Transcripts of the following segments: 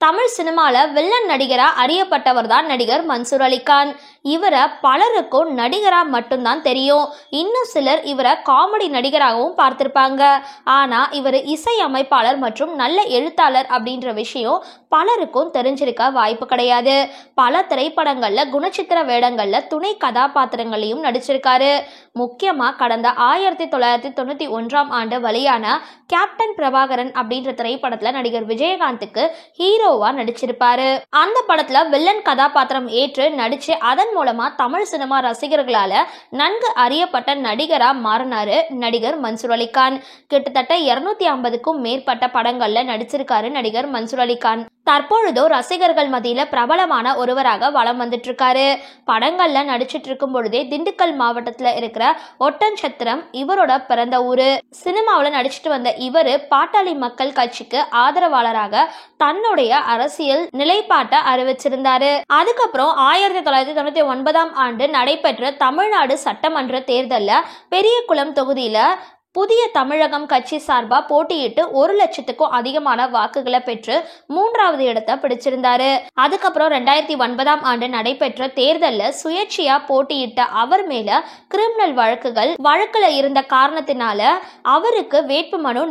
தமிழ் சினிமால வில்லன் நடிகரா அறியப்பட்டவர் தான் நடிகர் மன்சூர் அலிகான். இவரை பலருக்கும் நடிகரா மட்டும்தான் தெரியும். இன்னும் சிலர் இவரை காமெடி நடிகராகவும் பார்த்திருப்பாங்க. ஆனா இவர் இசை அமைப்பாளர் மற்றும் நல்ல எழுத்தாளர் அப்படின்ற விஷயம் பலருக்கும் தெரிஞ்சிருக்க வாய்ப்பு கிடையாது. பல திரைப்படங்கள்ல குணச்சித்திர வேடங்கள்ல துணை கதாபாத்திரங்களையும் நடிச்சிருக்காரு. முக்கியமா கடந்த 1991 வெளியான கேப்டன் பிரபாகரன் அப்படின்ற திரைப்படத்துல நடிகர் விஜயகாந்துக்கு ஹீரோவா நடிச்சிருப்பாரு. அந்த படத்துல வில்லன் கதாபாத்திரம் ஏற்று நடிச்சு அதன் மூலமா தமிழ் சினிமா ரசிகர்களால நன்கு அறியப்பட்ட நடிகரா மாறினாரு நடிகர் மன்சூர் அலிகான். கிட்டத்தட்ட 250க்கும் மேற்பட்ட படங்கள்ல நடிச்சிருக்காரு நடிகர் மன்சூர் அலிகான். தற்பொழுதோ ரசிகர்கள் மத்தியில பிரபலமான ஒருவராக வலம் வந்துட்டு இருக்காரு. படங்கள்ல நடிச்சிட்டு இருக்கும் பொழுதே திண்டுக்கல் மாவட்டத்துல இருக்கிற ஒட்டன்சத்திரம் இவரோட பிறந்த ஊரு. சினிமாவில நடிச்சிட்டு வந்த இவரு பாட்டாளி மக்கள் கட்சிக்கு ஆதரவாளராக தன்னுடைய அரசியல் நிலைப்பாட்டை அறிவிச்சிருந்தாரு. அதுக்கப்புறம் 1999 நடைபெற்ற தமிழ்நாடு சட்டமன்ற தேர்தல்ல பெரியகுளம் தொகுதியில புதிய தமிழகம் கட்சி சார்பா போட்டியிட்டு 1 லட்சத்துக்கும் அதிகமான வாக்குகளை பெற்று 3வது இடத்தை பிடிச்சிருந்தாரு. அதுக்கப்புறம் 2009 நடைபெற்ற தேர்தல்ல சுயேட்சையா போட்டியிட்ட அவர் மேல கிரிமினல் வழக்குல இருந்த காரணத்தினால அவருக்கு வேட்புமனு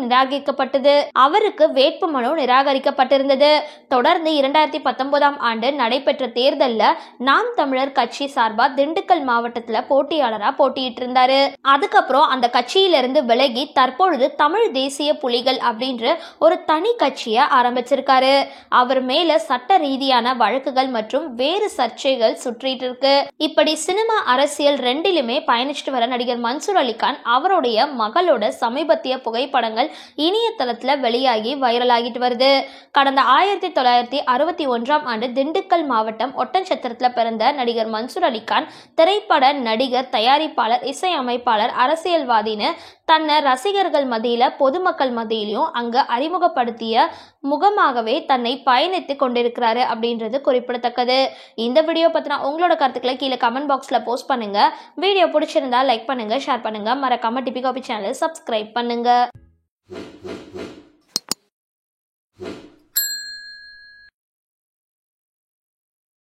நிராகரிக்கப்பட்டிருந்தது. தொடர்ந்து 2019 நடைபெற்ற தேர்தல்ல நாம் தமிழர் கட்சி சார்பா திண்டுக்கல் மாவட்டத்துல போட்டியாளரா போட்டியிட்டு இருந்தாரு. அதுக்கப்புறம் அந்த கட்சியிலிருந்து விலகி தற்பொழுது தமிழ் தேசிய புலிகள் அப்படின்ற ஒரு தனி கட்சியை ஆரம்பிச்சிருக்காரு. அவர் மேல சட்ட ரீதியான வழக்குகள் மற்றும் வேறு சர்ச்சைகள் சுற்றிட்டு இருக்கு. இப்படி சினிமா அரசியல் ரெண்டிலுமே பயணிச்சுட்டு வர நடிகர் மன்சூர் அலிகான் அவருடைய மகளோட சமீபத்திய புகைப்படங்கள் இணையதளத்துல வெளியாகி வைரலாகிட்டு வருது. கடந்த 1961 திண்டுக்கல் மாவட்டம் ஒட்டன்சத்திரத்துல பிறந்த நடிகர் மன்சூர் அலிகான் திரைப்பட நடிகர், தயாரிப்பாளர், இசையமைப்பாளர், அரசியல்வாதின்னு தன்னை ரசிகர்கள் மத்தியில பொதுமக்கள் மத்தியிலையும் அங்க அறிமுகப்படுத்திய முகமாகவே தன்னை பயணித்து கொண்டிருக்கிறாரு அப்படின்றது குறிப்பிடத்தக்கது. இந்த வீடியோ பத்தின உங்களோட கருத்துக்களை கீழே கமெண்ட் பாக்ஸ்ல போஸ்ட் பண்ணுங்க. வீடியோ பிடிச்சிருந்தா லைக் பண்ணுங்க, ஷேர் பண்ணுங்க, மறக்காம டிபி காபி சேனலை சப்ஸ்கிரைப் பண்ணுங்க.